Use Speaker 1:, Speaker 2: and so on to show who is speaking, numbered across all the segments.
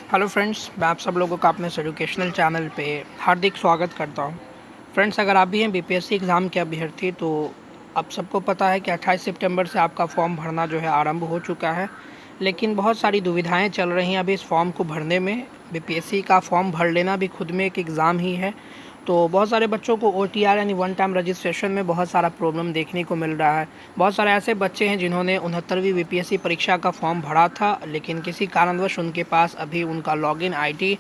Speaker 1: Hello friends, मैं आप सब लोगों का अपने इस एजुकेशनल चैनल पे हार्दिक स्वागत करता हूँ। फ्रेंड्स, अगर आप भी हैं बीपीएससी एग्ज़ाम के अभ्यर्थी तो आप सबको पता है कि 28 सितंबर से आपका फॉर्म भरना जो है आरंभ हो चुका है। लेकिन बहुत सारी दुविधाएं चल रही हैं अभी इस फॉर्म को भरने में। बीपीएससी का फॉर्म भर लेना भी खुद में एक एग्ज़ाम ही है। तो बहुत सारे बच्चों को ओटीआर यानी वन टाइम रजिस्ट्रेशन में बहुत सारा प्रॉब्लम देखने को मिल रहा है। बहुत सारे ऐसे बच्चे हैं जिन्होंने 69वीं बीपीएससी परीक्षा का फॉर्म भरा था, लेकिन किसी कारणवश उनके पास अभी उनका लॉगिन आईडी,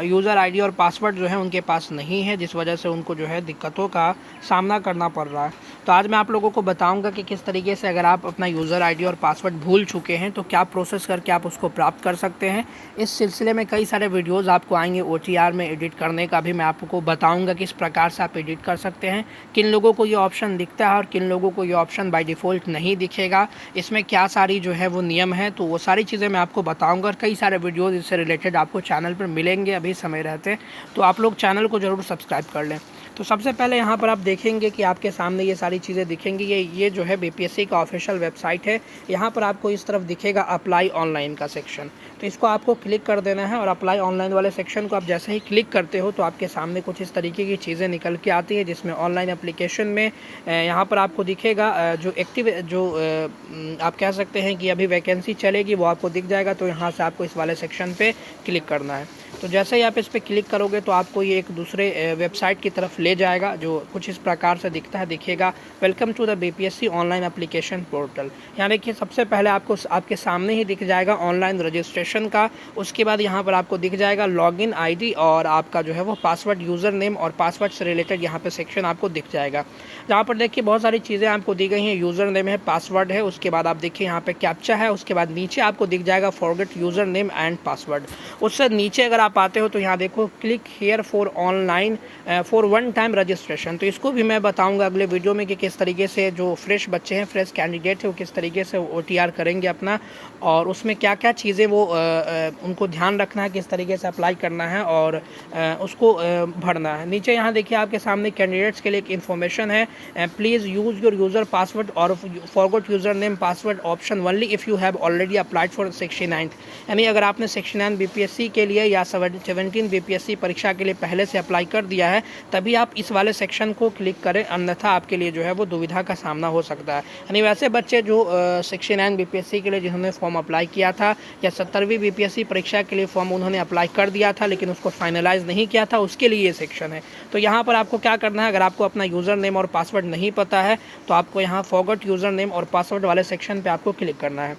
Speaker 1: यूज़र आईडी और पासवर्ड जो है उनके पास नहीं है, जिस वजह से उनको जो है दिक्कतों का सामना करना पड़ रहा है। तो आज मैं आप लोगों को बताऊंगा कि किस तरीके से अगर आप अपना यूज़र आईडी और पासवर्ड भूल चुके हैं तो क्या प्रोसेस करके आप उसको प्राप्त कर सकते हैं। इस सिलसिले में कई सारे वीडियोज़ आपको आएंगे। ओटीआर में एडिट करने का भी मैं आपको बताऊंगा किस प्रकार से आप एडिट कर सकते हैं, किन लोगों को ये ऑप्शन दिखता है और किन लोगों को ये ऑप्शन बाय डिफ़ॉल्ट नहीं दिखेगा, इसमें क्या सारी जो है वो नियम है। तो वो सारी चीज़ें मैं आपको बताऊंगा और कई सारे वीडियोज़ इससे रिलेटेड आपको चैनल पर मिलेंगे अभी समय रहते। तो आप लोग चैनल को ज़रूर सब्सक्राइब कर लें। तो सबसे पहले यहाँ पर आप देखेंगे कि आपके सामने ये सारी चीज़ें दिखेंगी। ये जो है बीपीएससी का ऑफिशियल वेबसाइट है। यहाँ पर आपको इस तरफ दिखेगा अप्लाई ऑनलाइन का सेक्शन, तो इसको आपको क्लिक कर देना है। और अप्लाई ऑनलाइन वाले सेक्शन को आप जैसे ही क्लिक करते हो तो आपके सामने कुछ इस तरीके की चीज़ें निकल के आती है, जिसमें ऑनलाइन एप्लीकेशन में यहाँ पर आपको दिखेगा जो एक्टिव जो आप कह सकते हैं कि अभी वैकेंसी चलेगी वो आपको दिख जाएगा। तो यहाँ से आपको इस वाले सेक्शन पे क्लिक करना है। तो जैसे ही आप इस पर क्लिक करोगे तो आपको ये एक दूसरे वेबसाइट की तरफ ले जाएगा जो कुछ इस प्रकार से दिखेगा welcome to the BPSC online application portal. यहाँ देखिए, सबसे पहले आपको आपके सामने ही दिख जाएगा ऑनलाइन रजिस्ट्रेशन का। उसके बाद यहाँ पर आपको दिख जाएगा लॉगिन आईडी और आपका जो है वो पासवर्ड, यूज़र नेम और पासवर्ड से रिलेटेड यहाँ पे सेक्शन आपको दिख जाएगा, जहाँ पर देखिए बहुत सारी चीज़ें आपको दी गई हैं। यूज़र नेम है, पासवर्ड है, उसके बाद आप देखिए यहाँ पे कैप्चा है, उसके बाद नीचे आपको दिख जाएगा forget user name and password. उससे नीचे अगर आप आते हो तो यहाँ देखो click here for online for one time registration. तो इसको भी मैं बताऊंगा अगले वीडियो में कि किस तरीके से जो फ्रेश बच्चे हैं, फ्रेश कैंडिडेट है, वो किस तरीके से ओटीआर करेंगे अपना, और उसमें क्या क्या चीज़ें वो उनको ध्यान रखना है, किस तरीके से अप्लाई करना है और उसको भरना है। नीचे यहाँ देखिए आपके सामने कैंडिडेट्स के लिए एक इन्फॉर्मेशन है, please use your user password और forgot user name password option only if you have already applied for 69th। यानी अगर आपने 69 बीपीएससी के लिए या 17 बीपीएससी परीक्षा के लिए पहले से अप्लाई कर दिया है तभी आप इस वाले सेक्शन को क्लिक करें, अन्यथा आपके लिए जो है वो दुविधा का सामना हो सकता है। यानी वैसे बच्चे जो 69 बीपीएससी के लिए जिन्होंने फॉर्म अप्लाई किया था या 70वीं बीपीएससी परीक्षा के लिए फॉर्म उन्होंने अप्लाई कर दिया था लेकिन उसको फाइनलाइज नहीं किया था, उसके लिए ये सेक्शन है। तो यहाँ पर आपको क्या करना है, अगर आपको अपना यूज़र नेम और पासवर्ड नहीं पता है तो आपको यहाँ फॉरगॉट यूज़र नेम और पासवर्ड वाले सेक्शन पर आपको क्लिक करना है।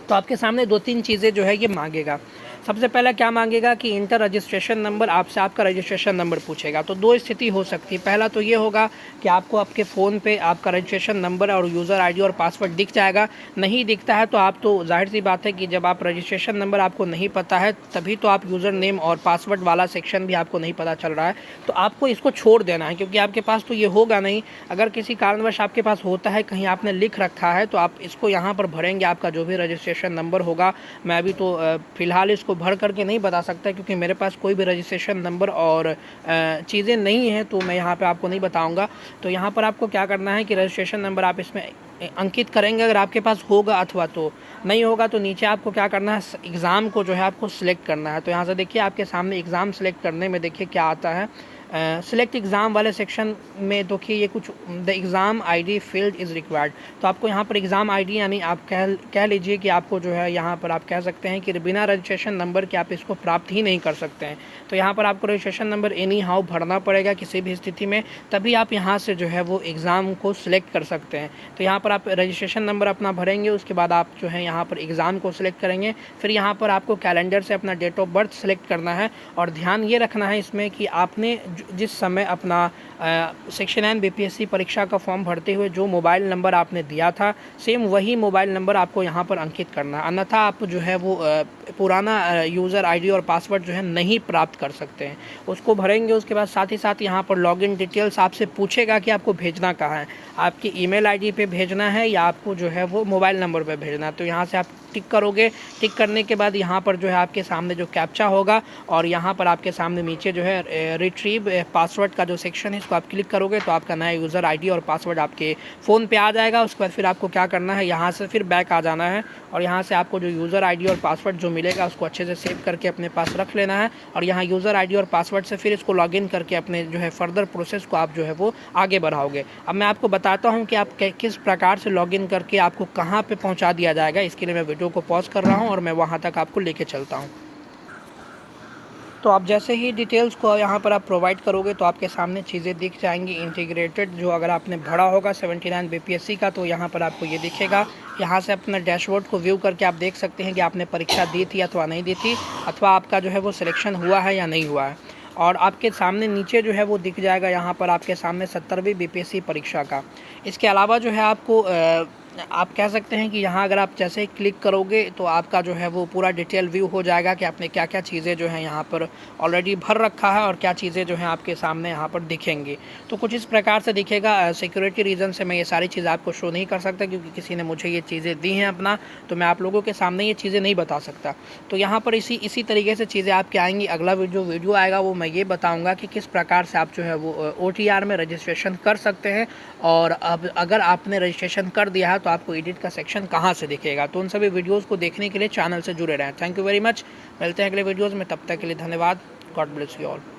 Speaker 1: तो आपके सामने दो तीन चीज़ें जो है ये मांगेगा। सबसे पहला क्या मांगेगा कि इंटर रजिस्ट्रेशन नंबर, आपसे आपका रजिस्ट्रेशन नंबर पूछेगा। तो दो स्थिति हो सकती है। पहला तो ये होगा कि आपको आपके फ़ोन पे आपका रजिस्ट्रेशन नंबर और यूज़र आईडी और पासवर्ड दिख जाएगा। नहीं दिखता है तो आप तो जाहिर सी बात है कि जब आप रजिस्ट्रेशन नंबर आपको नहीं पता है तभी तो आप यूज़र नेम और पासवर्ड वाला सेक्शन भी आपको नहीं पता चल रहा है, तो आपको इसको छोड़ देना है क्योंकि आपके पास तो ये होगा नहीं। अगर किसी कारणवश आपके पास होता है, कहीं आपने लिख रखा है, तो आप इसको यहाँ पर भरेंगे, आपका जो भी रजिस्ट्रेशन नंबर होगा। मैं अभी तो फ़िलहाल इसको भर करके नहीं बता सकता क्योंकि मेरे पास कोई भी रजिस्ट्रेशन नंबर और चीज़ें नहीं है, तो मैं यहाँ पे आपको नहीं बताऊँगा। तो यहाँ पर आपको क्या करना है कि रजिस्ट्रेशन नंबर आप इसमें अंकित करेंगे अगर आपके पास होगा, अथवा तो नहीं होगा तो नीचे आपको क्या करना है, एग्ज़ाम को जो है आपको सिलेक्ट करना है। तो यहाँ से देखिए आपके सामने एग्ज़ाम सेलेक्ट करने में देखिए क्या आता है, सिलेक्ट एग्ज़ाम वाले सेक्शन में देखिए ये कुछ the exam ID field is required. तो आपको यहाँ पर एग्ज़ाम आईडी यानी आप कह लीजिए कि आपको जो है यहाँ पर आप कह सकते हैं कि बिना रजिस्ट्रेशन नंबर के आप इसको प्राप्त ही नहीं कर सकते हैं। तो यहाँ पर आपको रजिस्ट्रेशन नंबर एनी हाउ भरना पड़ेगा किसी भी स्थिति में, तभी आप यहाँ से जो है वो एग्ज़ाम को सिलेक्ट कर सकते हैं। तो यहाँ पर आप रजिस्ट्रेशन नंबर अपना भरेंगे, उसके बाद आप जो है यहाँ पर एग्ज़ाम को सिलेक्ट करेंगे। फिर यहाँ पर आपको कैलेंडर से अपना डेट ऑफ बर्थ सेलेक्ट करना है और ध्यान ये रखना है इसमें कि आपने जिस समय अपना 69 बीपीएससी परीक्षा का फॉर्म भरते हुए जो मोबाइल नंबर आपने दिया था सेम वही मोबाइल नंबर आपको यहाँ पर अंकित करना है, अन्यथा आप जो है वो पुराना यूज़र आईडी और पासवर्ड जो है नहीं प्राप्त कर सकते हैं। उसको भरेंगे, उसके बाद साथ ही साथ यहाँ पर लॉगिन डिटेल्स आपसे पूछेगा कि आपको भेजना कहाँ है, आपकी ईमेल आईडी पे भेजना है या आपको जो है वो मोबाइल नंबर पे भेजना है। तो यहाँ से आप टिक करोगे। टिक करने के बाद यहाँ पर जो है आपके सामने जो कैप्चा होगा और यहाँ पर आपके सामने नीचे जो है रिट्रीव पासवर्ड का जो सेक्शन है इसको आप क्लिक करोगे तो आपका नया यूज़र आईडी और पासवर्ड आपके फ़ोन पे आ जाएगा। उसके बाद फिर आपको क्या करना है, यहाँ से फिर बैक आ जाना है और यहाँ से आपको जो यूज़र आईडी और पासवर्ड जो मिलेगा उसको अच्छे से सेव करके अपने पास रख लेना है और यहाँ यूज़र आईडी और पासवर्ड से फिर इसको लॉगिन करके अपने जो है फर्दर प्रोसेस को आप जो है वो आगे बढ़ाओगे। अब मैं आपको बताता हूँ कि आप किस प्रकार से लॉगिन करके आपको कहाँ पे पहुँचा दिया जाएगा। इसके लिए मैं वीडियो को पॉज कर रहा हूँ और मैं वहाँ तक आपको लेके चलता हूँ। तो आप जैसे ही डिटेल्स को यहाँ पर आप प्रोवाइड करोगे तो आपके सामने चीज़ें दिख जाएंगी इंटीग्रेटेड, जो अगर आपने भरा होगा 79 बीपीएससी का तो यहाँ पर आपको ये दिखेगा। यहाँ से अपना डैशबोर्ड को व्यू करके आप देख सकते हैं कि आपने परीक्षा दी थी अथवा नहीं दी थी, अथवा आपका जो है वो सिलेक्शन हुआ है या नहीं हुआ है। और आपके सामने नीचे जो है वो दिख जाएगा यहाँ पर आपके सामने 70वीं बीपीएससी परीक्षा का। इसके अलावा जो है आपको आप कह सकते हैं कि यहाँ अगर आप जैसे ही क्लिक करोगे तो आपका जो है वो पूरा डिटेल व्यू हो जाएगा कि आपने क्या क्या चीज़ें जो हैं यहाँ पर ऑलरेडी भर रखा है और क्या चीज़ें जो हैं आपके सामने यहाँ पर दिखेंगी। तो कुछ इस प्रकार से दिखेगा। सिक्योरिटी रीज़न से मैं ये सारी चीज़ें आपको शो नहीं कर सकता क्योंकि किसी ने मुझे ये चीज़ें दी हैं अपना, तो मैं आप लोगों के सामने ये चीज़ें नहीं बता सकता। तो यहाँ पर इसी तरीके से चीज़ें आपके आएंगी। अगला जो वीडियो आएगा वो मैं ये बताऊँगा कि किस प्रकार से आप जो है वो OTR में रजिस्ट्रेशन कर सकते हैं और अब अगर आपने रजिस्ट्रेशन कर दिया है तो आपको एडिट का सेक्शन कहाँ से दिखेगा। तो उन सभी वीडियोस को देखने के लिए चैनल से जुड़े रहें। Thank you very much. मिलते हैं अगले वीडियोस में, तब तक के लिए धन्यवाद। God bless you all.